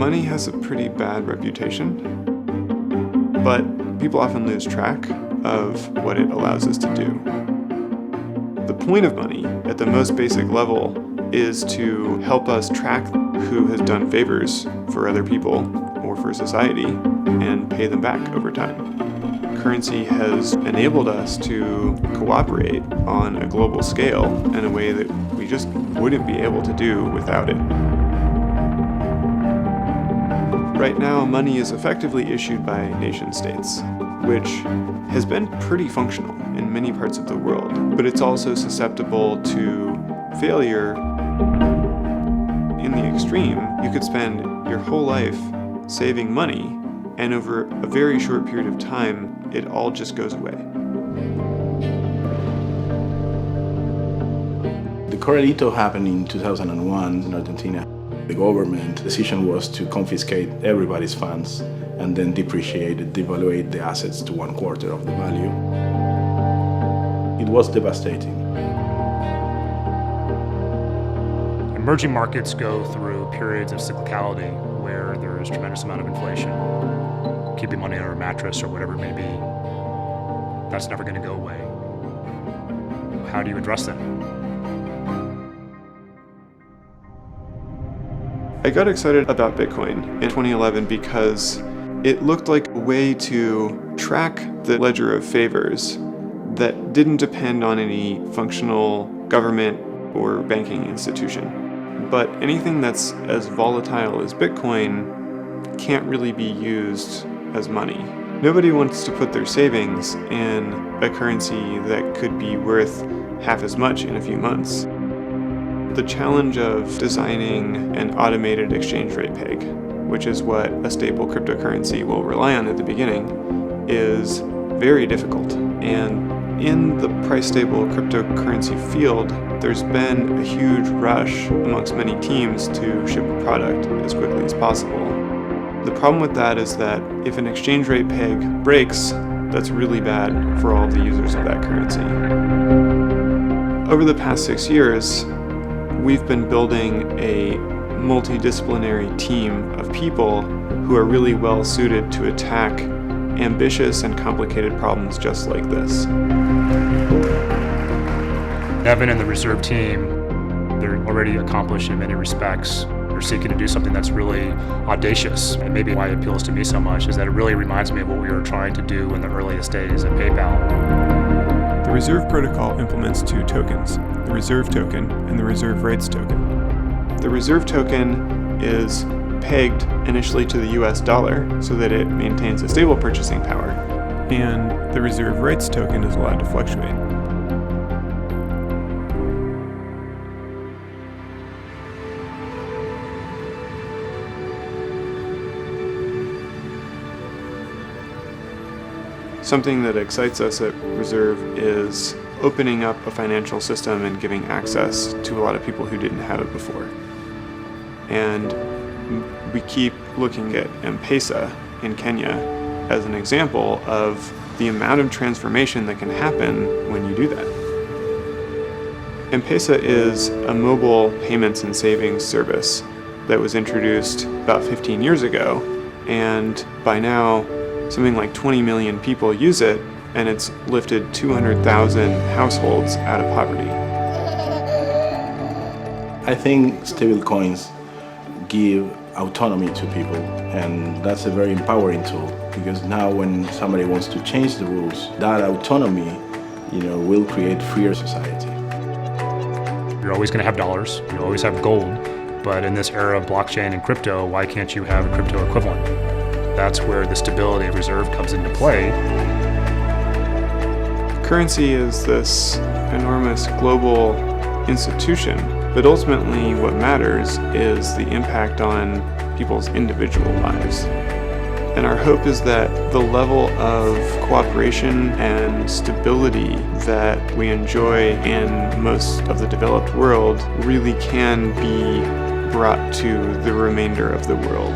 Money has a pretty bad reputation, but people often lose track of what it allows us to do. The point of money, at the most basic level, is to help us track who has done favors for other people or for society and pay them back over time. Currency has enabled us to cooperate on a global scale in a way that we just wouldn't be able to do without it. Right now, money is effectively issued by nation-states, which has been pretty functional in many parts of the world, but it's also susceptible to failure. In the extreme, you could spend your whole life saving money, and over a very short period of time, it all just goes away. The Corralito happened in 2001 in Argentina. The government decision was to confiscate everybody's funds and then devaluate the assets to 1/4 of the value. It was devastating. Emerging markets go through periods of cyclicality where there is a tremendous amount of inflation. Keeping money under a mattress or whatever it may be, that's never going to go away. How do you address that? I got excited about Bitcoin in 2011 because it looked like a way to track the ledger of favors that didn't depend on any functional government or banking institution. But anything that's as volatile as Bitcoin can't really be used as money. Nobody wants to put their savings in a currency that could be worth half as much in a few months. The challenge of designing an automated exchange rate peg, which is what a stable cryptocurrency will rely on at the beginning, is very difficult. And in the price-stable cryptocurrency field, there's been a huge rush amongst many teams to ship a product as quickly as possible. The problem with that is that if an exchange rate peg breaks, that's really bad for all the users of that currency. Over the past 6 years, we've been building a multidisciplinary team of people who are really well suited to attack ambitious and complicated problems just like this. Evan and the reserve team, they're already accomplished in many respects. They're seeking to do something that's really audacious. And maybe why it appeals to me so much is that it really reminds me of what we were trying to do in the earliest days at PayPal. The Reserve Protocol implements 2 tokens, the Reserve Token and the Reserve Rates Token. The Reserve Token is pegged initially to the US dollar so that it maintains a stable purchasing power, and the Reserve Rates Token is allowed to fluctuate. Something that excites us at Reserve is opening up a financial system and giving access to a lot of people who didn't have it before. And we keep looking at M-Pesa in Kenya as an example of the amount of transformation that can happen when you do that. M-Pesa is a mobile payments and savings service that was introduced about 15 years ago, and by now something like 20 million people use it, and it's lifted 200,000 households out of poverty. I think stablecoins give autonomy to people, and that's a very empowering tool, because now when somebody wants to change the rules, that autonomy, will create freer society. You're always going to have dollars, you always have gold, but in this era of blockchain and crypto, why can't you have a crypto equivalent? That's where the stability of reserve comes into play. Currency is this enormous global institution, but ultimately what matters is the impact on people's individual lives. And our hope is that the level of cooperation and stability that we enjoy in most of the developed world really can be brought to the remainder of the world.